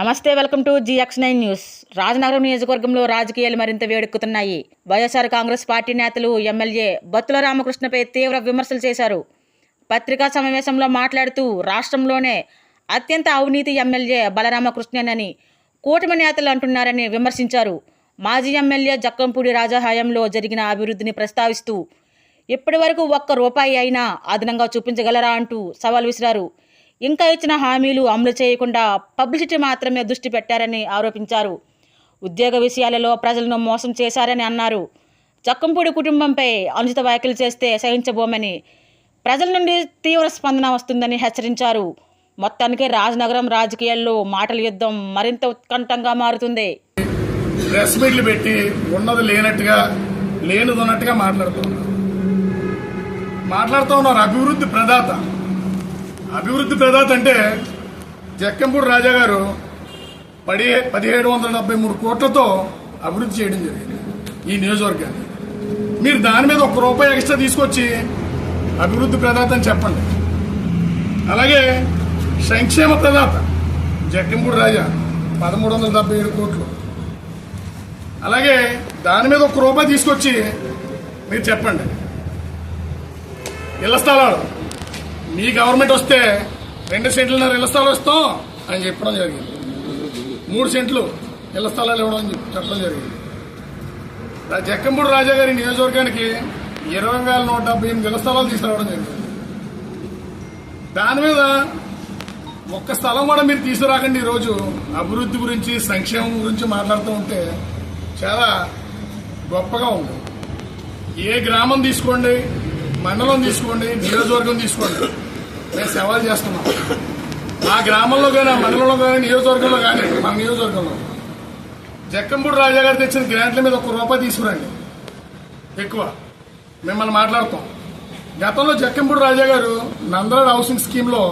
నమస్తే, welcome to GX9 news. Rajanagaram నియోజకవర్గంలో రాజకీయాలు మరింత వేడెక్కుతున్నాయి. వైఎస్ఆర్ కాంగ్రెస్ పార్టీ నేతలు ఎమ్మెల్యే బత్తుల రామకృష్ణపై తీవ్ర విమర్శలు చేశారు. పత్రికా సమావేశంలో మాట్లాడుతూ రాష్ట్రంలోనే అత్యంత అవినీతి ఎమ్మెల్యే బలరామకృష్ణనని కూటమి నేతలు అంటున్నారని విమర్శించారు. మాజీ ఎమ్మెల్యే జక్కంపూడి రాజా హయాంలో జరిగిన అభివృద్ధిని ప్రస్తావిస్తూ ఇప్పటి వరకు ఒక్క రూపాయి అయినా అదనంగా చూపించగలరా అంటూ సవాల్ విసిరారు. ఇంకా ఇచ్చిన హామీలు అమలు చేయకుండా పబ్లిసిటీ మాత్రమే దృష్టి పెట్టారని ఆరోపించారు. ఉద్యోగ విషయాలలో ప్రజలను మోసం చేశారని అన్నారు. జక్కంపూడి కుటుంబంపై అనుచిత వ్యాఖ్యలు చేస్తే సహించబోమని, ప్రజల నుండి తీవ్ర స్పందన వస్తుందని హెచ్చరించారు. మొత్తానికి రాజనగరం రాజకీయాల్లో మాటల యుద్ధం మరింత ఉత్కంఠంగా మారుతుంది. ప్రెస్ మీట్లు పెట్టి ఉన్నది లేనట్టుగా లేనిది ఉన్నట్టుగా మాట్లాడుతూ ఉన్నారు. అభివృద్ధి ప్రదాత అంటే జక్కంపూడి రాజా గారు 1773 కోట్లతో అభివృద్ధి చేయడం జరిగింది ఈ నియోజకవర్గాన్ని. మీరు దాని మీద ₹1 ఎక్స్ట్రా తీసుకొచ్చి అభివృద్ధి ప్రదాత అని చెప్పండి. అలాగే సంక్షేమ ప్రదాత జక్కంపూడి రాజా 1377 కోట్లు. అలాగే దాని మీద ₹1 తీసుకొచ్చి మీరు చెప్పండి. ఇళ్ల స్థలాలు మీ గవర్నమెంట్ వస్తే 2 సెంట్లున్నర ఇళ్ల స్థలాలు ఇస్తాం అని చెప్పడం జరిగింది. 3 సెంట్లు ఇళ్ల స్థలాలు ఇవ్వడం చెప్పడం జరిగింది. జక్కంపూడి రాజా గారి నియోజకవర్గానికి 20,178 ఇళ్ల స్థలాలు తీసుకురావడం జరిగింది. దాని మీద ఒక్క స్థలం కూడా మీరు తీసుకురాకండి. ఈరోజు అభివృద్ధి గురించి సంక్షేమం గురించి మాట్లాడుతూ ఉంటే చాలా గొప్పగా ఉంది. ఏ గ్రామం తీసుకోండి, మండలం తీసుకోండి, నియోజకవర్గం తీసుకోండి, మేము సవాల్ చేస్తున్నాం. ఆ గ్రామంలో కానీ, ఆ మండలంలో కానీ, నియోజకవర్గంలో కానీ, మన నియోజకవర్గంలో జక్కంపూడి రాజా గారు తెచ్చిన గ్రాంట్ల మీద ₹1 తీసుకురండి. ఎక్కువ మిమ్మల్ని మాట్లాడతాం. గతంలో జక్కంపూడి రాజా గారు నందరాడు హౌసింగ్ స్కీమ్లో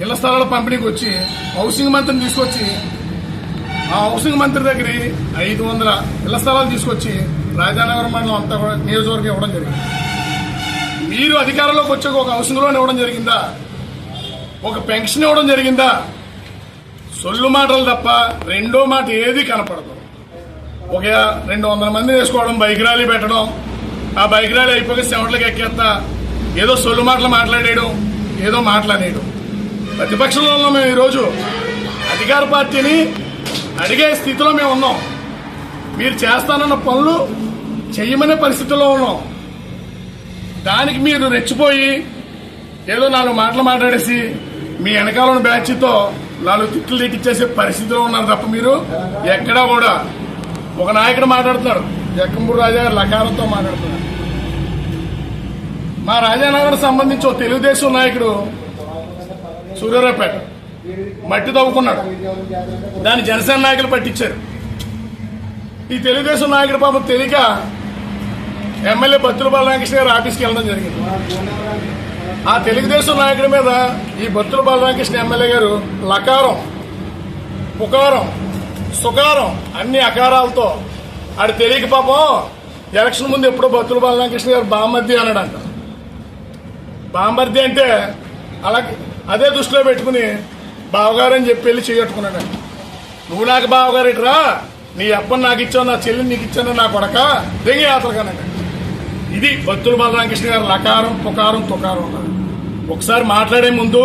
ఇళ్ల స్థలాల పంపిణీకి వచ్చి హౌసింగ్ మంత్రిని తీసుకొచ్చి ఆ హౌసింగ్ మంత్రి దగ్గర 500 ఇళ్ల స్థలాలు తీసుకొచ్చి రాజానగరం మండలం అంతా నియోజకవర్గం ఇవ్వడం జరిగింది. మీరు అధికారంలోకి వచ్చాక ఒక హౌసింగ్ లోన్ ఇవ్వడం జరిగిందా? ఒక పెన్షన్ ఇవ్వడం జరిగిందా? సొల్లు మాటలు తప్ప రెండో మాట ఏది కనపడదు. ఒక 200 మంది వేసుకోవడం, బైక్ ర్యాలీ పెట్టడం, ఆ బైక్ ర్యాలీ అయిపోయి సెవెంట్లకు ఎక్కేస్తా ఏదో సొల్లు మాటలు మాట్లాడేయడం, ఏదో మాట్లాడేయడం. ప్రతిపక్షంలో ఉన్నాం మేము. ఈరోజు అధికార పార్టీని అడిగే స్థితిలో మేము ఉన్నాం. మీరు చేస్తానన్న పనులు చెయ్యమనే పరిస్థితుల్లో ఉన్నాం. దానికి మీరు రెచ్చిపోయి ఏదో 4 మాటలు మాట్లాడేసి మీ వెనకాల బ్యాచ్తో 4 తిట్లు తిట్టించేసే పరిస్థితిలో ఉన్నారు తప్ప మీరు ఎక్కడా కూడా. ఒక నాయకుడు మాట్లాడుతున్నాడు, జక్కంపూడి రాజా గారు లకారంతో మాట్లాడుతున్నాడు. మా రాజానగర్ సంబంధించి ఒక తెలుగుదేశం నాయకుడు సూర్యారావుపేట మట్టి తవ్వుకున్నాడు. దాన్ని జనసేన నాయకులు పట్టించారు. ఈ తెలుగుదేశం నాయకుడు పాపం తెలియక ఎమ్మెల్యే బత్తుల బలరామకృష్ణ గారు ఆఫీస్కి వెళ్ళడం జరిగింది. ఆ తెలుగుదేశం నాయకుడి మీద ఈ బత్తుల బలరామకృష్ణ ఎమ్మెల్యే గారు లకారం, పుకారం, సుకారం అన్ని అకారాలతో ఆడు తెలియక పాపం ఎలక్షన్ ముందు ఎప్పుడో బత్తుల బలరామకృష్ణ గారు బామ్మర్ది అన్నాడంట. బామ్మర్ది అంటే అలాగే అదే దృష్టిలో పెట్టుకుని బావగారు అని చెప్పి వెళ్ళి చేయట్టుకున్నాడంట. నువ్వు నాకు బావగారు ఇటురా, నీ అప్పని నాకు ఇచ్చావు, నా చెల్లిని నీకు ఇచ్చాను, నా కొడక దెంగి యాత్రగానండి. ఇది బత్తుల బలరామకృష్ణ గారు లకారం, పుకారం, తుకారం ఉన్నారు. ఒకసారి మాట్లాడే ముందు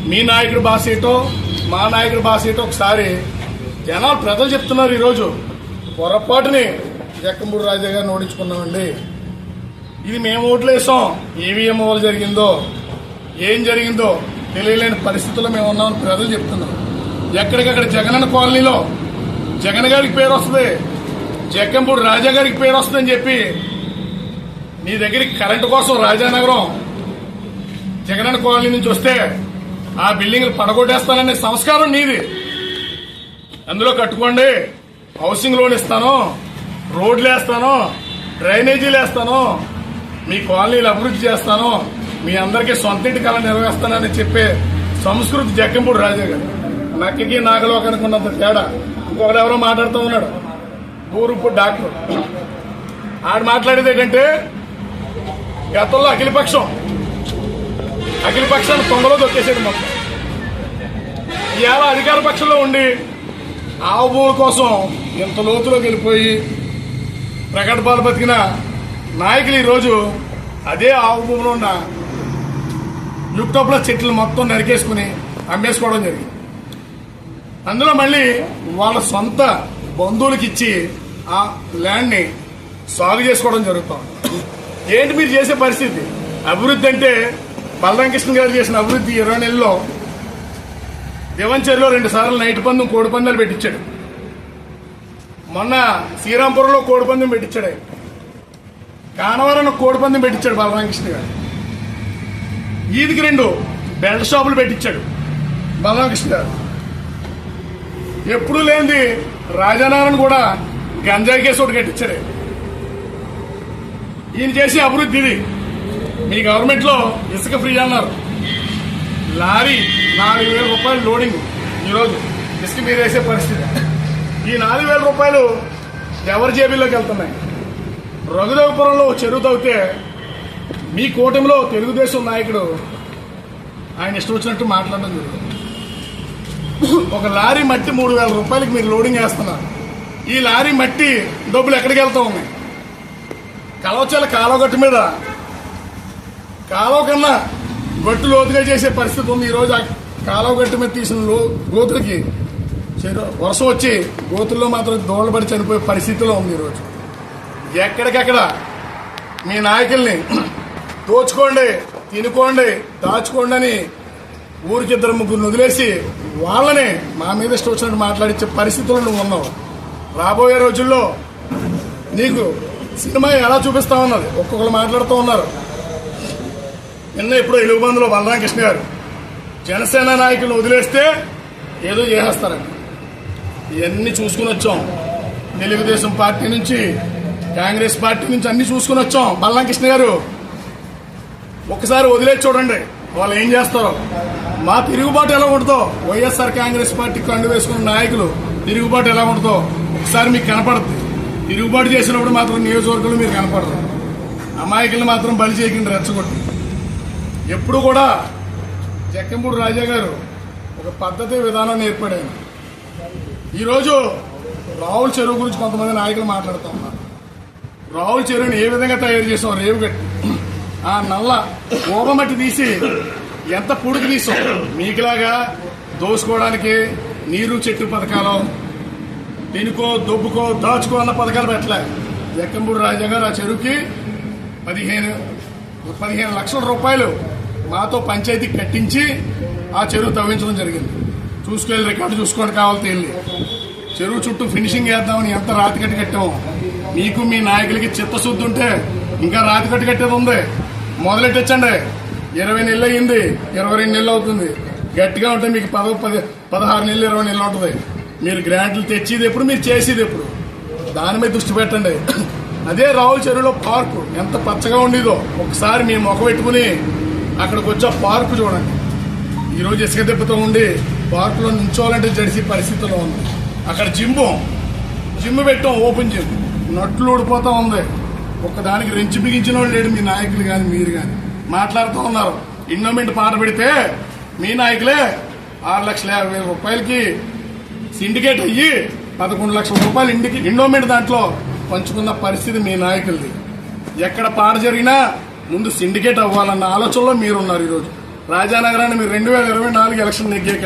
మీ నాయకుడి భాష ఏటో, మా నాయకుడి భాష ఏటో ఒకసారి జనాలు ప్రజలు చెప్తున్నారు. ఈరోజు పొరపాటుని జక్కంపూడి రాజా గారిని ఓడించుకున్నామండి. ఇది మేము ఓట్లు వేసాం, ఈవీఎం వల్ల జరిగిందో ఏం జరిగిందో తెలియలేని పరిస్థితుల్లో మేము ఉన్నామని ప్రజలు చెప్తున్నాం. ఎక్కడికక్కడ జగనన్న కాలనీలో జగన్ గారికి పేరు వస్తుంది, జక్కంపూడి రాజా గారికి పేరు వస్తుందని చెప్పి నీ దగ్గరికి కరెంటు కోసం రాజానగరం జగనన్న కాలనీ నుంచి వస్తే ఆ బిల్డింగ్లు పడగొట్టేస్తాననే సంస్కారం నీది. అందులో కట్టుకోండి, హౌసింగ్ లోన్ ఇస్తాను, రోడ్లు వేస్తాను, డ్రైనేజీలు వేస్తాను, మీ కాలనీలు అభివృద్ధి చేస్తాను, మీ అందరికీ సొంతింటి కళ నెరవేరుస్తానని చెప్పే సంస్కృతి జక్కంపూడి రాజా గారు. నక్కకి నాగలోకానికి ఉన్నంత తేడా. ఇంకొకరు ఎవరో మాట్లాడుతూ ఉన్నాడు, ఊరుపు డాక్టర్. ఆడు మాట్లాడేది ఏంటంటే గతంలో అఖిలపక్షాన్ని తొంగలో దొక్కేసాడు మొత్తం. ఇవాళ అధికార పక్షంలో ఉండి ఆవు భూముల కోసం ఇంత లోతులోకి వెళ్ళిపోయి ప్రకటనలు బతికిన నాయకులు ఈరోజు అదే ఆవు భూమిలో ఉన్న యుక్టోప్ల చెట్లు మొత్తం నరికేసుకుని అమ్మేసుకోవడం జరిగింది. అందులో మళ్ళీ వాళ్ళ సొంత బంధువులకి ఇచ్చి ఆ ల్యాండ్ని సాగు చేసుకోవడం జరుగుతుంది. ఏంటి మీరు చేసే పరిస్థితి? అభివృద్ధి అంటే బలరామకృష్ణ గారు చేసిన అభివృద్ధి 20 నెలల్లో దివంచెరులో 2 సార్లు నైట్ పందెం కోడి పందాలు పెట్టించాడు. మొన్న శ్రీరాంపురంలో కోడి పందెం పెట్టించాడు. ఆయన కానవరం కోడి పందెం పెట్టించాడు బలరామకృష్ణ గారు. ఈదికి 2 బెల్ట్ షాపులు పెట్టించాడు బలరామకృష్ణ గారు. ఎప్పుడు లేనిది రాజానారాయణ కూడా గంజాయి కేసు ఒకటి కట్టించాడు. ఈయన చేసే అభివృద్ధి ఇది. మీ గవర్నమెంట్లో ఇసుక ఫ్రీ అన్నారు. లారీ 4,000 రూపాయలు లోడింగ్ ఈరోజు ఇసుక మీరు వేసే పరిస్థితి. ఈ 4,000 రూపాయలు ఎవరి జేబుల్లోకి వెళ్తున్నాయి? రఘుదేవపురంలో చెరువు తవ్వితే మీ కూటమిలో తెలుగుదేశం నాయకుడు ఆయన ఇష్టం వచ్చినట్టు మాట్లాడడం జరుగుతుంది. ఒక లారీ మట్టి 3,000 రూపాయలకి మీరు లోడింగ్ వేస్తున్నారు. ఈ లారీ మట్టి డబ్బులు ఎక్కడికి వెళ్తా ఉన్నాయి? కలవచాల కాలువగట్టు మీద కాలువ కన్నా గట్టు లోతుగా చేసే పరిస్థితి ఉంది. ఈరోజు ఆ కాలువగట్టు మీద తీసిన గోతులకి వర్షం వచ్చి గోతుల్లో మాత్రం దోళ్ళబడి చనిపోయే పరిస్థితిలో ఉంది. ఈరోజు ఎక్కడికెక్కడ మీ నాయకుల్ని దోచుకోండి, తినుకోండి, దాచుకోండి అని ఊరికి 2-3 వదిలేసి వాళ్ళని మా మీద ఇష్టం వచ్చినట్టు మాట్లాడించే పరిస్థితుల్లో నువ్వు ఉన్నావు. రాబోయే రోజుల్లో నీకు సినిమా ఎలా చూపిస్తామన్నది ఒక్కొక్కరు మాట్లాడుతూ ఉన్నారు. నిన్న ఇప్పుడు ఎలుగుబందులో బలరామకృష్ణ గారు జనసేన నాయకులను వదిలేస్తే ఏదో చేసేస్తారండి. ఇవన్నీ చూసుకుని వచ్చాం. తెలుగుదేశం పార్టీ నుంచి, కాంగ్రెస్ పార్టీ నుంచి అన్ని చూసుకుని వచ్చాం. బలరామకృష్ణ గారు ఒక్కసారి వదిలేసి చూడండి వాళ్ళు ఏం చేస్తారో. మా తిరుగుబాటు ఎలా ఉంటుందో, వైఎస్ఆర్ కాంగ్రెస్ పార్టీ కండు వేసుకున్న నాయకులు తిరుగుబాటు ఎలా ఉంటుందో ఒకసారి మీకు కనపడుతుంది. తిరుగుబాటు చేసినప్పుడు మాత్రం నియోజకవర్గంలో మీరు కనపడరు. అమాయకులను మాత్రం బలి చేయకుండా రెచ్చగొట్టి ఎప్పుడు కూడా జక్కంపూడి రాజా గారు ఒక పద్ధతి విధానాన్ని ఏర్పడారు. ఈరోజు రావుల చెరువు గురించి కొంతమంది నాయకులు మాట్లాడుతూ ఉన్నారు. రావుల చెరువుని ఏ విధంగా తయారు చేసాం? రేవు కట్టి ఆ నల్ల ఓబమట్టి తీసి ఎంత పొడుగు తీసాం. మీకులాగా దోసుకోవడానికి నీరు చెట్టు పథకాలు, తినుకో, దొబ్బుకో, దాచుకో అన్న పథకాలు పెట్టలే. జక్కంపూడి రాజా గారు ఆ చెరువుకి 15 లక్షల రూపాయలు మాతో పంచాయతీ కట్టించి ఆ చెరువు తవ్వించడం జరిగింది. చూసుకెళ్ళి రికార్డు చూసుకోండి కావాలి తేలి. చెరువు చుట్టూ ఫినిషింగ్ వేద్దామని ఎంత రాతికట్టు కట్టాము. మీకు మీ నాయకులకి చిత్తశుద్ధి ఉంటే ఇంకా రాతికట్టు కట్టేది ఉంది. మొదలెట్టచ్చండి. 20 నెలలు అయ్యింది, 22 నెలలు అవుతుంది. గట్టిగా ఉంటే మీకు 16 నెలలు 20 నెలలు ఉంటుంది. మీరు గ్రాంట్లు తెచ్చేది ఎప్పుడు, మీరు చేసేది ఎప్పుడు, దాని మీద దృష్టి పెట్టండి. అదే రావుల చెరువులో పార్కు ఎంత పచ్చగా ఉండేదో ఒకసారి మీ మొఖం పెట్టుకుని అక్కడికి వచ్చే పార్కు చూడండి. ఈరోజు ఇసుక దెబ్బతో ఉండి పార్కులో నించోవాలంటే జడిసి పరిస్థితిలో ఉంది. అక్కడ జిమ్ పెట్టాం, ఓపెన్ జిమ్. నట్లు ఊడిపోతా ఉంది. ఒక్కదానికి రెంచి బిగించిన వాళ్ళు లేడు. మీ నాయకులు కానీ మీరు కానీ మాట్లాడుతూ ఉన్నారు. ఇండోమెంట్ పాట పెడితే మీ నాయకులే 6,50,000 రూపాయలకి సిండికేట్ అయ్యి 11 లక్షల రూపాయలు ఇండోమెంట్ దాంట్లో పంచుకున్న పరిస్థితి మీ నాయకులది. ఎక్కడ పాట జరిగినా ముందు సిండికేట్ అవ్వాలన్న ఆలోచనలో మీరున్నారు. ఈరోజు రాజానగరాన్ని మీరు 2024 ఎలక్షన్ నెగ్గాక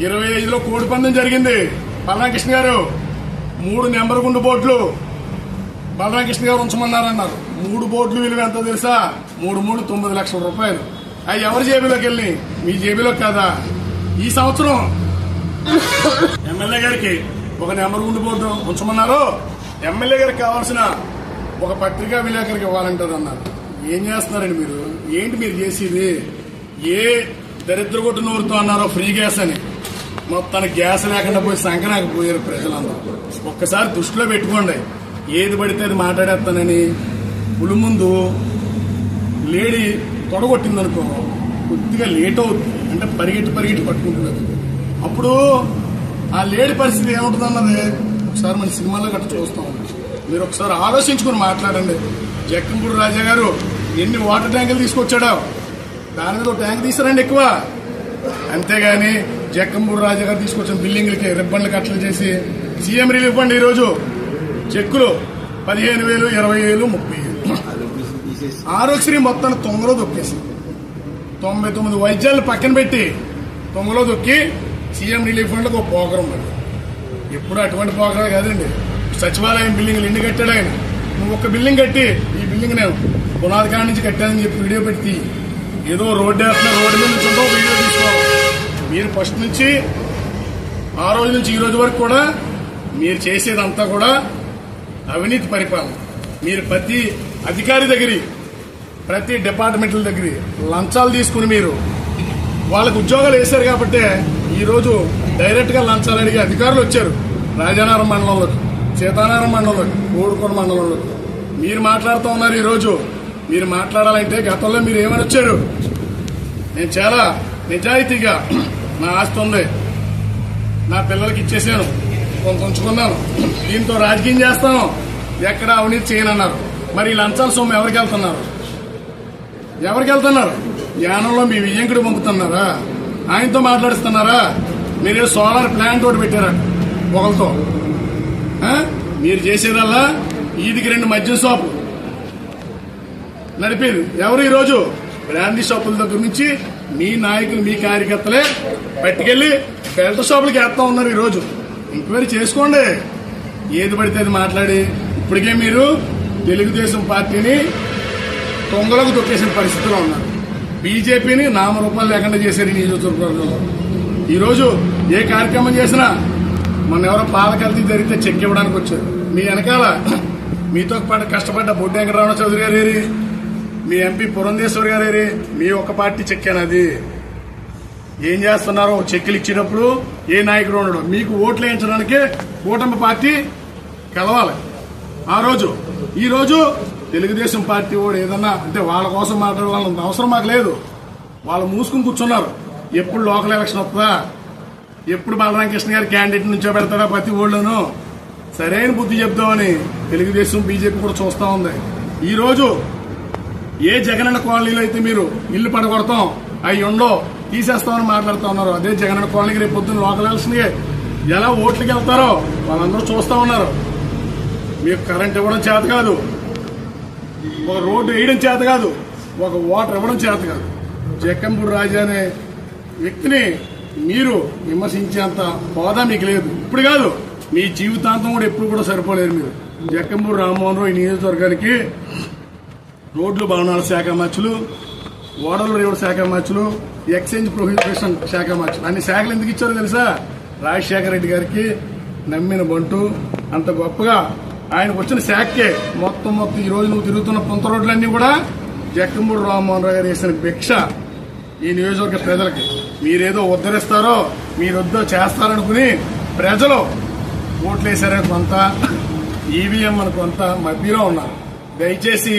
25లో కోడి పందెం జరిగింది. బలరామకృష్ణ గారు 3 నెంబర్ గుండు బోట్లు బలరామకృష్ణ గారు ఉంచమన్నారన్నారు. 3 బోట్లు విలువ ఎంత తెలుసా? 9 లక్షల రూపాయలు. అవి ఎవరి జేబులోకి వెళ్ళి? మీ జేబులో కాదా? ఈ సంవత్సరం ఎమ్మెల్యే గారికి ఒక నెంబర్ గుండు బోర్డు ఉంచమన్నారు. ఎమ్మెల్యే గారికి కావాల్సిన ఒక పత్రికా విలేకరికి ఇవ్వాలంటారు అన్నారు. ఏం చేస్తున్నారండి మీరు? ఏంటి మీరు చేసేది? ఏ దరిద్ర కొట్టు నూరుతో అన్నారో ఫ్రీ గ్యాస్ అని, మొత్తానికి గ్యాస్ లేకుండా పోయి సంకనాకపోయారు ప్రజలందరూ. ఒక్కసారి దృష్టిలో పెట్టుకోండి. ఏది పడితే అది మాట్లాడేస్తానని పులి ముందు లేడీ తొడగొట్టిందనుకో, కొద్దిగా లేట్ అవుతుంది. అంటే పరిగెట్టి పట్టుకుంటున్నారు. అప్పుడు ఆ లేడీ పరిస్థితి ఏముంటుందన్నది ఒకసారి మన సినిమాలో గట్ట చూస్తాం. మీరు ఒకసారి ఆలోచించుకుని మాట్లాడండి. జక్కంపూడి రాజా గారు ఎన్ని వాటర్ ట్యాంకులు తీసుకొచ్చాడో దాని మీద ఒక ట్యాంక్ తీసారండి ఎక్కువ. అంతేగాని జక్కంపూడి రాజా గారు తీసుకొచ్చిన బిల్డింగ్లకి రిబ్బన్లు కట్టలు చేసి సీఎం రిలీఫ్ ఫండ్ ఈరోజు చెక్కులు 15,000, 20,000, 30,000. ఆరోగ్యశ్రీ మొత్తం తొంగలో దొక్కేసి 99 వైద్యాలు పక్కన పెట్టి తొంగలో దొక్కి సీఎం రిలీఫ్ ఫండ్ ఒక ప్రోగ్రాం పడి ఎప్పుడు అటువంటి ప్రోగ్రాం కాదండి. సచివాలయం బిల్డింగ్లు ఎన్ని కట్టాడు ఆయన. నువ్వు ఒక బిల్డింగ్ కట్టి ఈ బిల్డింగ్ నేను పునాది కాడి నుంచి కట్టానని చెప్పి వీడియో పెట్టి ఏదో రోడ్డు వేస్తున్నా రోడ్డు మీద నుంచి ఉంటావు వీడియో తీసుకోవాలి. మీరు ఫస్ట్ నుంచి ఆ రోజు నుంచి ఈ రోజు వరకు కూడా మీరు చేసేదంతా కూడా అవినీతి పరిపాలన. మీరు ప్రతి అధికారి దగ్గర ప్రతి డిపార్ట్మెంట్ల దగ్గర లంచాలు తీసుకుని మీరు వాళ్ళకు ఉద్యోగాలు వేశారు కాబట్టి ఈరోజు డైరెక్ట్ గా లంచాలు అడిగే అధికారులు వచ్చారు. రాజానగరం మండలంలోకి, సీతానగరం మండలంలోకి, కోడుకొండ మండలంలోకి మీరు మాట్లాడుతూ ఉన్నారు. ఈరోజు మీరు మాట్లాడాలంటే గతంలో మీరు ఏమని వచ్చారు? నేను చాలా నిజాయితీగా నా ఆస్తి ఉంది, నా పిల్లలకి ఇచ్చేసాను, కొంత ఉంచుకున్నాను, దీంతో రాజకీయం చేస్తాను, ఎక్కడ అవినీతి చేయనన్నారు. మరి ఈ లంచాల సొమ్ము ఎవరికి వెళ్తున్నారు? ఎవరికి వెళ్తున్నారు? యానంలో మీ వియ్యంకుడు పంపుతున్నారా? ఆయనతో మాట్లాడిస్తున్నారా? మీరు సోలార్ ప్లాంట్ ఒకటి పెట్టారా ఒకరితో? మీరు చేసేదల్లా ఈదికి 2 మద్యం షాపులు నడిపేది ఎవరు? ఈరోజు బ్రాండీ షాపుల దగ్గర నుంచి మీ నాయకులు మీ కార్యకర్తలే పట్టుకెళ్లి బెల్ట్ షాపులకి వేస్తా ఉన్నారు. ఈరోజు ఎంక్వైరీ చేసుకోండి. ఏది పడితే అది మాట్లాడి ఇప్పటికే మీరు తెలుగుదేశం పార్టీని తొంగలకు తొక్కేసిన పరిస్థితిలో ఉన్నారు. బీజేపీని నామరూపాలు లేకుండా చేశారు ఈ నియోజకవర్గంలో. ఈరోజు ఏ కార్యక్రమం చేసినా మన ఎవరో పాలకల్తీ జరిగితే చెక్ ఇవ్వడానికి వచ్చారు. మీ వెనకాల మీతో పాటు కష్టపడ్డ బొడ్డు వెంకటరమణ చౌదరి గారు ఏరి, మీ ఎంపీ పురంధేశ్వరి గారు ఏరి, మీ ఒక్క పార్టీ చెక్కాను. అది ఏం చేస్తున్నారో చెక్కులు ఇచ్చినప్పుడు ఏ నాయకుడు ఉండడు. మీకు ఓట్లు వేయించడానికి కూటమి పార్టీ కలవాలి. ఆ రోజు ఈ రోజు తెలుగుదేశం పార్టీ వాడు ఏదన్నా అంటే వాళ్ళ కోసం మాట్లాడాలన్న అవసరం మాకు లేదు. వాళ్ళు మూసుకుని కూర్చున్నారు. ఎప్పుడు లోకల్ ఎలక్షన్ వస్తుందా, ఎప్పుడు బలరామకృష్ణ గారి క్యాండిడేట్ నుంచో పెడతాడా ప్రతి ఊళ్ళోనూ సరైన బుద్ధి చెప్దామని తెలుగుదేశం బీజేపీ కూడా చూస్తా ఉంది. ఈ రోజు ఏ జగనన్న కాలనీలో అయితే మీరు ఇల్లు పడగొడతాం అవి ఉండో తీసేస్తామని మాట్లాడుతూ ఉన్నారు, అదే జగనన్న కాలనీకి రేపు పొద్దున్న లోకల్ ఎలక్షన్కి ఎలా ఓట్లకి వెళ్తారో వాళ్ళందరూ చూస్తా ఉన్నారు. మీకు కరెంట్ ఇవ్వడం చేత కాదు, ఒక రోడ్డు వేయడం చేత కాదు, ఒక వాటర్ ఇవ్వడం చేత కాదు. జక్కంపూడి రాజా అనే వ్యక్తిని మీరు విమర్శించేంత హోదా మీకు లేదు. ఇప్పుడు కాదు, మీ జీవితాంతం కూడా ఎప్పుడు కూడా సరిపోలేరు. మీరు జక్కంపూడి రామ్మోహన్ రావు ఈ నియోజకవర్గానికి రోడ్లు భవనాల శాఖ మంత్రులు, ఓడల రేవుల శాఖ మంత్రులు, ఎక్స్చేంజ్ ప్రొహిబిషన్ శాఖ మంత్రులు, అన్ని శాఖలు ఎందుకు ఇచ్చారో తెలుసా? రాజశేఖర రెడ్డి గారికి నమ్మిన బంటు అంత గొప్పగా ఆయనకు వచ్చిన శాఖకే మొత్తం ఈ రోజు నువ్వు తిరుగుతున్న పొంత రోడ్లన్నీ కూడా జక్కంపూడి రామ్మోహన్ రావు గారు వేసిన భిక్ష ఈ నియోజకవర్గ ప్రజలకి. మీరేదో ఉద్ధరిస్తారో మీరొద్దో చేస్తారనుకుని ప్రజలు ఓట్లేశారని కొంత, ఈవీఎం అని కొంత మధ్యలో ఉన్నారు. దయచేసి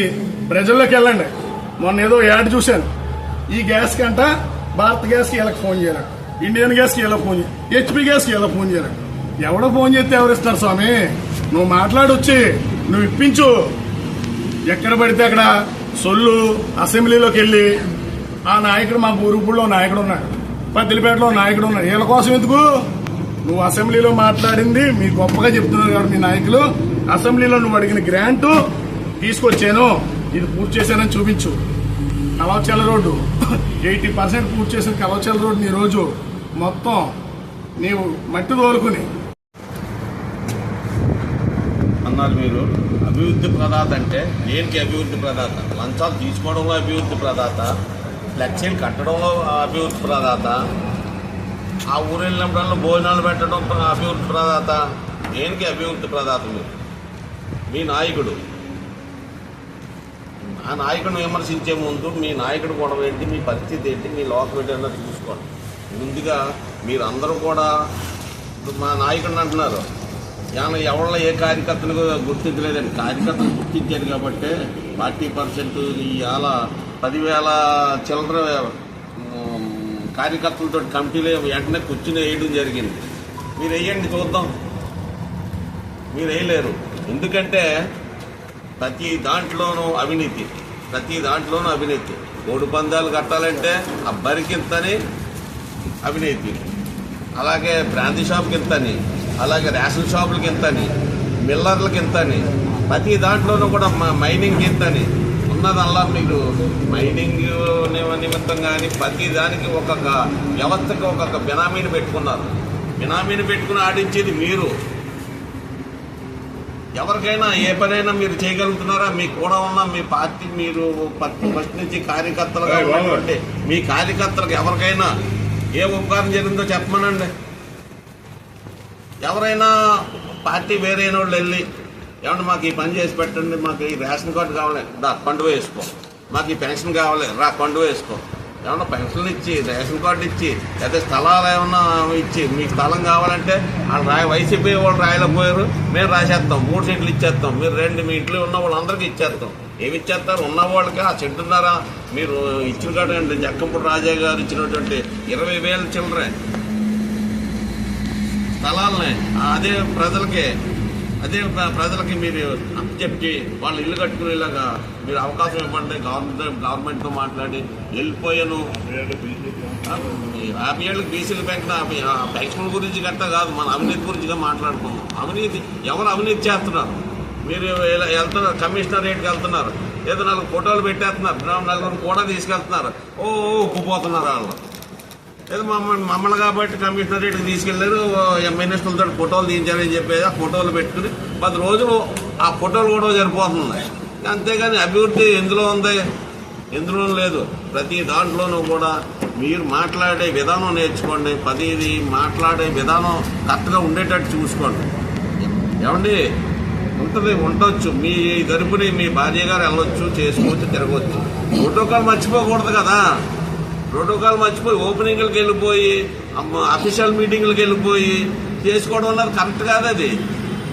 ప్రజల్లోకి వెళ్ళండి. మొన్న ఏదో యాడ్ చూశాను, ఈ గ్యాస్ కంట భారత్ గ్యాస్కి వీళ్ళకి ఫోన్ చేయాలి, ఇండియన్ గ్యాస్కి ఇలా ఫోన్ చేయాలి, హెచ్పీ గ్యాస్కి ఇలా ఫోన్ చేయాలి. ఎవడో ఫోన్ చేస్తే ఎవరిస్తారు స్వామి? నువ్వు మాట్లాడొచ్చి నువ్వు ఇప్పించు. ఎక్కడ పడితే అక్కడ సొల్లు అసెంబ్లీలోకి వెళ్ళి ఆ నాయకుడు మా బూరుగుపూడిలో నాయకుడు ఉన్నాడు, పత్తిలిపేటలో నాయకుడు ఉన్నాడు, వీళ్ళ కోసం ఎందుకు? నువ్వు అసెంబ్లీలో మాట్లాడింది మీ గొప్పగా చెప్తున్నారు కాబట్టి మీ నాయకులు అసెంబ్లీలో నువ్వు అడిగిన గ్రాంటు తీసుకొచ్చాను, ఇది పూర్తి చేశానని చూపించు. కలవచల్ల రోడ్డు 80% పూర్తి చేసిన కలవచల్ల రోడ్డు ఈ రోజు మొత్తం నీవు మట్టి తోలుకుని అన్నారు. మీరు అభివృద్ధి ప్రదాత అంటే దేనికి అభివృద్ధి ప్రదాత? లంచాలు తీసుకోవడంలో అభివృద్ధి ప్రదాత, ఫ్లెక్సీలు కట్టడంలో అభివృద్ధి ప్రదాత, ఆ ఊరు వెళ్ళినప్పుడల్లా భోజనాలు పెట్టడం అభివృద్ధి ప్రదాత. దేనికి అభివృద్ధి ప్రదాత? మీరు మీ నాయకుడు, ఆ నాయకుడిని విమర్శించే ముందు మీ నాయకుడు గొడవ ఏంటి, మీ పరిస్థితి ఏంటి, మీ లోకం ఏంటి అన్నది చూసుకోండి. ముందుగా మీరందరూ కూడా మా నాయకుడిని అంటున్నారు, ఎవరిలో ఏ కార్యకర్తను గుర్తించలేదండి. కార్యకర్తను గుర్తించారు కాబట్టి 40% ఇవాళ 10,000 చిల్లర కార్యకర్తలతో కమిటీలో వెంటనే కూర్చుని వేయడం జరిగింది. మీరు వేయండి చూద్దాం. మీరు వేయలేరు, ఎందుకంటే ప్రతి దాంట్లోనూ అవినీతి, కోడి పందాలు కట్టాలంటే ఆ బరికింతని అవినీతి, అలాగే బ్రాందీ షాప్కి ఇంతని, అలాగే రేషన్ షాపులకి ఇంతని, మిల్లర్లకి ఇంతని, ప్రతి దాంట్లోనూ కూడా మైనింగ్కి ఇంతని ఉన్నదల్లా మీరు మైనింగ్ నిమిత్తం కానీ ప్రతి దానికి ఒక్కొక్క వ్యవస్థకి ఒక్కొక్క బినామీని పెట్టుకున్నారు. బినామీని పెట్టుకుని ఆడించేది మీరు. ఎవరికైనా ఏ పనైనా మీరు చేయగలుగుతున్నారా? మీకు కూడా ఉన్న మీ పార్టీ మీరు ఫస్ట్ నుంచి కార్యకర్తలుగా ఉన్నటువంటి మీ కార్యకర్తలకు ఎవరికైనా ఏ ఉపకారం జరిగిందో చెప్పమనండి. ఎవరైనా పార్టీ వేరైన వాళ్ళు వెళ్ళి ఏమన్నా మాకు ఈ పని చేసి పెట్టండి, మాకు ఈ రేషన్ కార్డు కావాలి, దా పండుగ వేసుకో, మాకు ఈ పెన్షన్ కావాలి, రా పండుగ వేసుకో, ఏమన్నా పెన్షన్లు ఇచ్చి రేషన్ కార్డు ఇచ్చి లేదా స్థలాలు ఏమన్నా ఇచ్చి మీకు స్థలం కావాలంటే వైసీపీ వాళ్ళు రాయలేకపోయారు, మేము రాసేస్తాం, 3 సెంట్లు ఇచ్చేస్తాం, మీరు రండి, మీ ఇంట్లో ఉన్న వాళ్ళందరికీ ఇచ్చేస్తాం. ఏమి ఇచ్చేస్తారు? ఉన్న వాళ్ళకి ఆ చెట్టున్నారా మీరు ఇచ్చిన కాడండి. జక్కంపూడి రాజా గారు ఇచ్చినటువంటి 20,000 చిల్లరే స్థలాలనే అదే ప్రజలకి మీరు చెప్పి వాళ్ళు ఇల్లు కట్టుకునేలాగా మీరు అవకాశం ఇవ్వండి. గవర్నమెంట్తో మాట్లాడి వెళ్ళిపోయాను 50 ఏళ్ళకి బీసీల బ్యాంక్ పెన్షన్ గురించి గట్టా కాదు, మన అవినీతి గురించిగా మాట్లాడుకున్నాం. అవినీతి ఎవరు అవినీతి చేస్తున్నారు? మీరు వెళ్తున్నారు, కమిషనరేట్కి వెళ్తున్నారు, ఏదో 4 ఫోటోలు పెట్టేస్తున్నారు, 4 కూడా తీసుకెళ్తున్నారు, ఉప్పుపోతున్నారు వాళ్ళు. ఏదో మమ్మల్ని కాబట్టి కమిషనరేట్కి తీసుకెళ్లారు, మినిస్టర్లతో ఫోటోలు తీయించాలని చెప్పేది ఆ ఫోటోలు పెట్టుకుని 10 రోజులు ఆ ఫోటోలు కూడా సరిపోతుంది. అంతేగాని అభివృద్ధి ఎందులో ఉంది? ఎందులో లేదు. ప్రతి దాంట్లోనూ కూడా మీరు మాట్లాడే విధానం నేర్చుకోండి. ప్రతిదీ మాట్లాడే విధానం కరెక్ట్గా ఉండేటట్టు చూసుకోండి. ఏమండి ఉండొచ్చు, మీ తరపుని మీ భార్య గారు వెళ్ళొచ్చు, చేసుకోవచ్చు, తిరగవచ్చు. ప్రోటోకాల్ మర్చిపోకూడదు కదా. ప్రోటోకాల్ మర్చిపోయి ఓపెనింగ్లకు వెళ్ళిపోయి అఫీషియల్ మీటింగ్లకు వెళ్ళిపోయి చేసుకోవడం అన్నది కరెక్ట్ కాదు. అది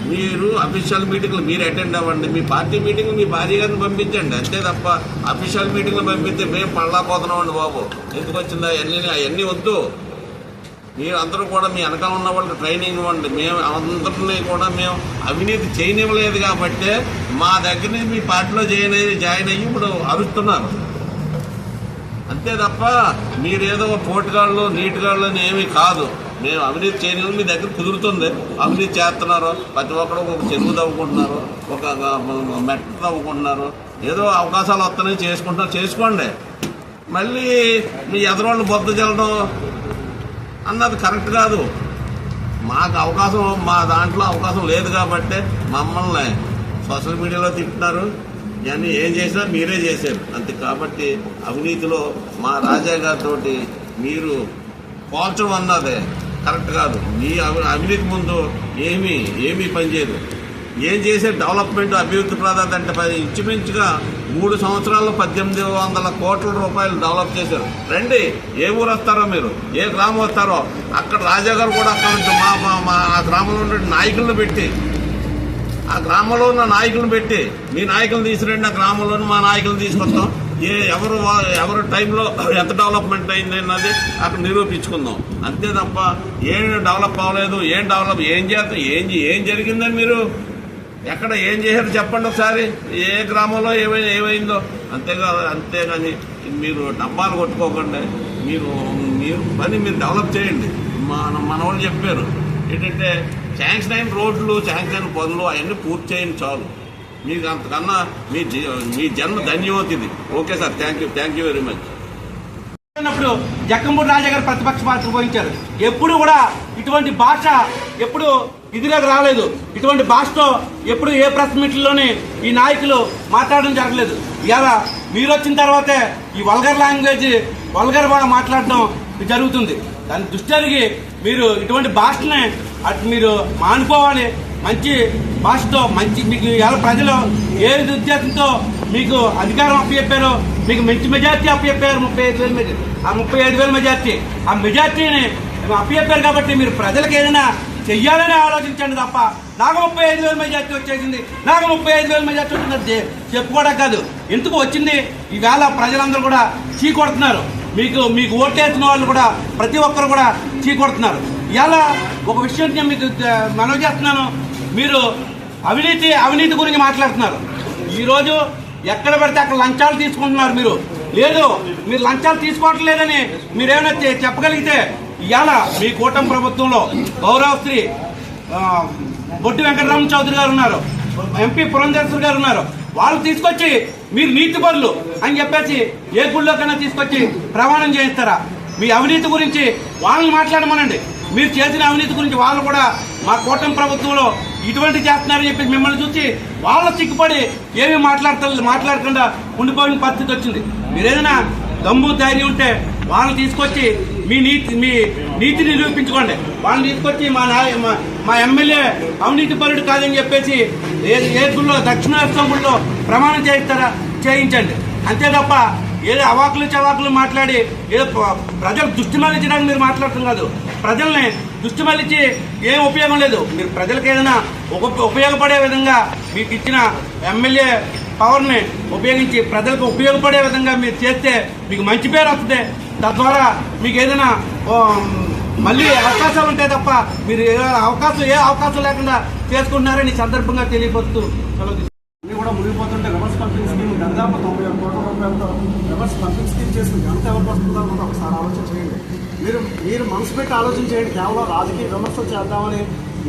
మీరు అఫీషియల్ మీటింగ్లు మీరు అటెండ్ అవ్వండి. మీ పార్టీ మీటింగ్లు మీ భార్య గారిని పంపించండి, అంతే తప్ప అఫీషియల్ మీటింగ్లు పంపిస్తే మేము పడలేకపోతున్నామండి బాబు, ఎందుకు వచ్చిందా అవన్నీ వద్దు. మీరు అందరూ కూడా మీ వెనకాల ఉన్న వాళ్ళకి ట్రైనింగ్ ఇవ్వండి. మేము అందరినీ కూడా మేము అవినీతి చేయనివ్వలేదు కాబట్టి మా దగ్గర నుంచి మీ పార్టీలో జాయిన్ అయ్యి ఇప్పుడు అరుస్తున్నారు, అంతే తప్ప మీరేదో పోటుగాళ్ళు నీటిగాళ్ళు అని ఏమీ కాదు. మేము అవినీతి చేయని మీ దగ్గర కుదురుతుంది. అవినీతి చేస్తున్నారు, ప్రతి ఒక్కరు ఒక చెరువు తవ్వుకుంటున్నారు, ఒక మెట్ట తవ్వుకుంటున్నారు, ఏదో అవకాశాలు వస్తున్నాయి చేసుకుంటున్నారు, చేసుకోండి. మళ్ళీ మీ ఎదరోళ్ళు బొద్ద చల్లడం అన్నది కరెక్ట్ కాదు. మాకు అవకాశం మా దాంట్లో అవకాశం లేదు కాబట్టి మమ్మల్ని సోషల్ మీడియాలో తింటున్నారు. ఇవన్నీ ఏం చేసినా మీరే చేశారు అంతే. కాబట్టి అవినీతిలో మా రాజా గారితో మీరు పోల్చడం అన్నదే కరెక్ట్ కాదు. మీ అవినీతి ముందు ఏమీ పనిచేయదు. ఏం చేసే డెవలప్మెంట్ అభివృద్ధి ప్రాధాన్యత అంటే ఇంచుమించుగా 3 సంవత్సరాల్లో 1,800 కోట్ల రూపాయలు డెవలప్ చేశారు. రండి, ఏ ఊరు వస్తారో మీరు, ఏ గ్రామం వస్తారో అక్కడ రాజా గారు కూడా అక్కడ నుంచి మా ఆ గ్రామంలో ఉండే నాయకులను పెట్టి ఆ గ్రామంలో ఉన్న నాయకులను పెట్టి మీ నాయకులను తీసుకురండి, ఆ గ్రామంలోనూ మా నాయకులను తీసుకొస్తాం. ఎవరు టైంలో ఎంత డెవలప్మెంట్ అయింది అన్నది అక్కడ నిరూపించుకుందాం, అంతే తప్ప ఏం డెవలప్ అవ్వలేదు, ఏం జరిగిందని మీరు ఎక్కడ ఏం చేశారు చెప్పండి ఒకసారి. ఏ గ్రామంలో ఏమైందో అంతేగాని మీరు డబ్బాలు కొట్టుకోకండి. మీరు పని మీరు డెవలప్ చేయండి. మన వాళ్ళు చెప్పారు ఏంటంటే శాంక్షన్ అయిన రోడ్లు, శాంక్షన్ అయిన పనులు అవన్నీ పూర్తి చేయండి చాలు. మీకు అంతకన్నా మీ జన్మ ధన్యమవుతుంది. Okay sir, thank you very much. అప్పుడు జక్కంపూడి రాజా గారు ప్రతిపక్ష పాత్ర వహించారు. ఎప్పుడు కూడా ఇటువంటి భాష ఎప్పుడు ఇదిలోకి రాలేదు. ఇటువంటి భాషతో ఎప్పుడు ఏ ప్రెస్ మీట్లలోనే ఈ నాయకులు మాట్లాడడం జరగలేదు. ఇలా మీరు వచ్చిన తర్వాతే ఈ వల్గర్ లాంగ్వేజ్ వల్గర్ మాట్లాడడం జరుగుతుంది. దాన్ని దృష్టి మీరు ఇటువంటి భాషనే మీరు మానుకోవాలి. మంచి భాషతో మీకు ఎలా ప్రజలు ఏ ఉద్దేశంతో మీకు అధికారం అప్పచెప్పారో మీకు మంచి మెజార్టీ అప్పచెప్పారు, 35,000 మెజార్టీ. ఆ 35,000 మెజార్టీ, ఆ మెజార్టీని అప్పచెప్పారు కాబట్టి మీరు ప్రజలకు ఏదైనా చెయ్యాలని ఆలోచించండి తప్ప నాకు 35,000 మెజార్టీ వచ్చేసింది, నాకు 35,000 మెజార్టీ వచ్చింది చెప్పుకోవడం కాదు. ఎందుకు వచ్చింది? ఈవేళ ప్రజలందరూ కూడా చీకొడుతున్నారు. మీకు ఓటేసిన వాళ్ళు కూడా ప్రతి ఒక్కరు కూడా చీకొడుతున్నారు. ఇలా ఒక విషయం నేను మీకు మనవి చేస్తున్నాను. మీరు అవినీతి గురించి మాట్లాడుతున్నారు. ఈరోజు ఎక్కడ పడితే అక్కడ లంచాలు తీసుకుంటున్నారు. మీరు లంచాలు తీసుకోవట్లేదని మీరేమైనా చెప్పగలిగితే ఇవాళ మీ కూటమి ప్రభుత్వంలో గౌరవశ్రీ బొట్టి వెంకటరామ చౌదరి గారు ఉన్నారు, ఎంపీ పురంధేశ్వర్ గారు ఉన్నారు. వాళ్ళు తీసుకొచ్చి మీరు నీతి పరులు అని చెప్పేసి ఏ గుళ్ళోకైనా తీసుకొచ్చి ప్రమాణం చేయిస్తారా? మీ అవినీతి గురించి వాళ్ళని మాట్లాడమనండి. మీరు చేసిన అవినీతి గురించి వాళ్ళు కూడా మా కూటమి ప్రభుత్వంలో ఇటువంటి చేస్తున్నారని చెప్పి మిమ్మల్ని చూసి వాళ్ళ సిగ్గుపడి ఏమీ మాట్లాడకుండా ఉండిపోయిన పరిస్థితి వచ్చింది. మీరేదైనా దమ్ము ధైర్యం ఉంటే వాళ్ళని తీసుకొచ్చి మీ నీతిని నిరూపించుకోండి. వాళ్ళని తీసుకొచ్చి మా ఎమ్మెల్యే అవినీతి పరుడు కాదని చెప్పేసి ఏ గుళ్ళో దక్షిణాస్తం గుళ్ళో ప్రమాణం చేయిస్తారా? చేయించండి. అంతే తప్ప ఏదో అవాకులు చవాకులు మాట్లాడి ఏదో ప్రజలు దృష్టి మళ్లించడానికి మీరు మాట్లాడటం కాదు. ప్రజల్ని దృష్టి మళ్లించి ఏం ఉపయోగం లేదు. మీరు ప్రజలకు ఏదైనా ఉపయోగపడే విధంగా మీకు ఇచ్చిన ఎమ్మెల్యే పవర్ని ఉపయోగించి ప్రజలకు ఉపయోగపడే విధంగా మీరు చేస్తే మీకు మంచి పేరు వస్తుంది. తద్వారా మీకు ఏదైనా మళ్ళీ అవకాశాలు ఉంటాయి తప్ప మీరు ఏ అవకాశం లేకుండా చేసుకుంటున్నారని ఈ సందర్భంగా తెలియపరుస్తూ అన్ని కూడా మునిగిపోతుంటే రివర్స్ పంపింగ్ స్కీమ్ దాదాపు 91 కోట్ల రూపాయలతో రివర్స్ పంపింగ్ స్కీమ్ చేసింది. ఎంత ఎవరికి వస్తుందో కూడా ఒకసారి ఆలోచన చేయండి. మీరు మనసు పెట్టి ఆలోచన చేయండి. కేవలం రాజకీయ విమర్శలు చేద్దామని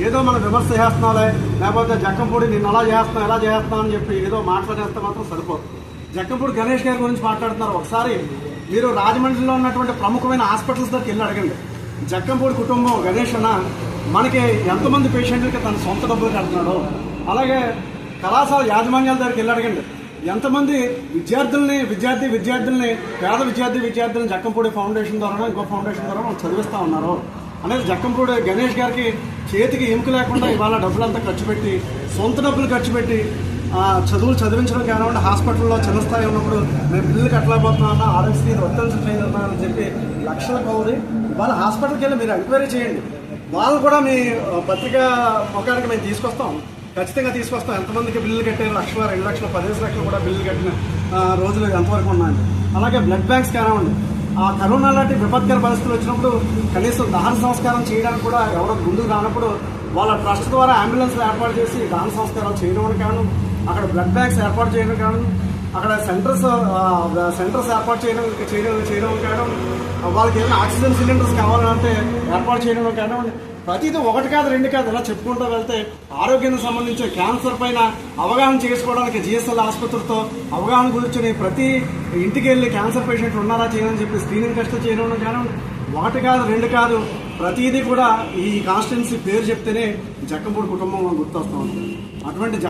ఏదో మనం విమర్శ చేస్తున్నాలే, లేకపోతే జక్కంపూడి నిన్ను అలా చేస్తున్నాం ఎలా చేస్తున్నాం అని చెప్పి ఏదో మాట్లాడేస్తే మాత్రం సరిపోదు. జక్కంపూడి గణేష్ గారి గురించి మాట్లాడుతున్నారు. ఒకసారి మీరు రాజమండ్రిలో ఉన్నటువంటి ప్రముఖమైన హాస్పిటల్స్ దగ్గరికి వెళ్ళి అడగండి. జక్కంపూడి కుటుంబం గణేష్ అన్న మనకి ఎంతమంది పేషెంట్లకి తన సొంత డబ్బులు కడుతున్నాడో, అలాగే కళాశాల యాజమాన్యాల దగ్గరికి వెళ్ళి అడగండి ఎంతమంది విద్యార్థుల్ని పేద విద్యార్థుల్ని జక్కంపూడి ఫౌండేషన్ ద్వారా ఇంకో ఫౌండేషన్ ద్వారా మనం చదివిస్తూ ఉన్నారు అనేది. జక్కంపూడి గణేష్ గారికి చేతికి ఎముక లేకుండా ఇవాళ డబ్బులంతా ఖర్చు పెట్టి సొంత డబ్బులు ఖర్చు పెట్టి చదువులు చదివించడం కానివ్వండి, హాస్పిటల్లో చిన్న స్థాయి ఉన్నప్పుడు మేము బిల్లు కట్టలేకపోతున్నా ఆరోగ్యశ్రీ వర్తించట్లేదు అని చెప్పి లక్షల కౌరి ఇవాళ హాస్పిటల్కి వెళ్ళి మీరు ఎంక్వైరీ చేయండి. వాళ్ళు కూడా మీ పత్రికా ముఖానికి మేము తీసుకొస్తాం, ఖచ్చితంగా తీసుకొస్తాం. ఎంతమందికి బిల్లులు కట్టారు? 1 లక్షలు, 2 లక్షలు, 15 లక్షలు కూడా బిల్లులు కట్టిన రోజులు ఎంతవరకు ఉన్నాయండి. అలాగే బ్లడ్ బ్యాంక్స్ కానివ్వండి, ఆ కరోనా లాంటి విపత్కర పరిస్థితులు వచ్చినప్పుడు కనీసం దహన సంస్కారం చేయడానికి కూడా ఎవరో ముందుకు రానప్పుడు వాళ్ళ ట్రస్ట్ ద్వారా అంబులెన్స్లు ఏర్పాటు చేసి దహన సంస్కారాలు చేయడం కాను, అక్కడ బ్లడ్ బ్యాంక్స్ ఏర్పాటు చేయడం కాను, అక్కడ సెంటర్స్ ఏర్పాటు చేయడం కాను, వాళ్ళకి ఏమైనా ఆక్సిజన్ సిలిండర్స్ కావాలంటే ఏర్పాటు చేయడం కానివ్వండి. ప్రతిదీ 1 కాదు 2 కాదు ఇలా చెప్పుకుంటూ వెళ్తే ఆరోగ్యానికి సంబంధించి క్యాన్సర్ పైన అవగాహన చేసుకోవడానికి జిఎస్ఎల్ ఆసుపత్రితో అవగాహన కూర్చొని ప్రతి ఇంటికి వెళ్ళి క్యాన్సర్ పేషెంట్లు ఉన్నారా చేయని చెప్పి స్క్రీనింగ్ టెస్ట్ చేయడం కానివ్వండి. 1 కాదు 2 కాదు ప్రతిదీ కూడా ఈ కాన్స్టిట్యున్సీ పేరు చెప్తేనే జక్కంపూడి కుటుంబం గుర్తొస్తూ ఉంటుంది. అటువంటి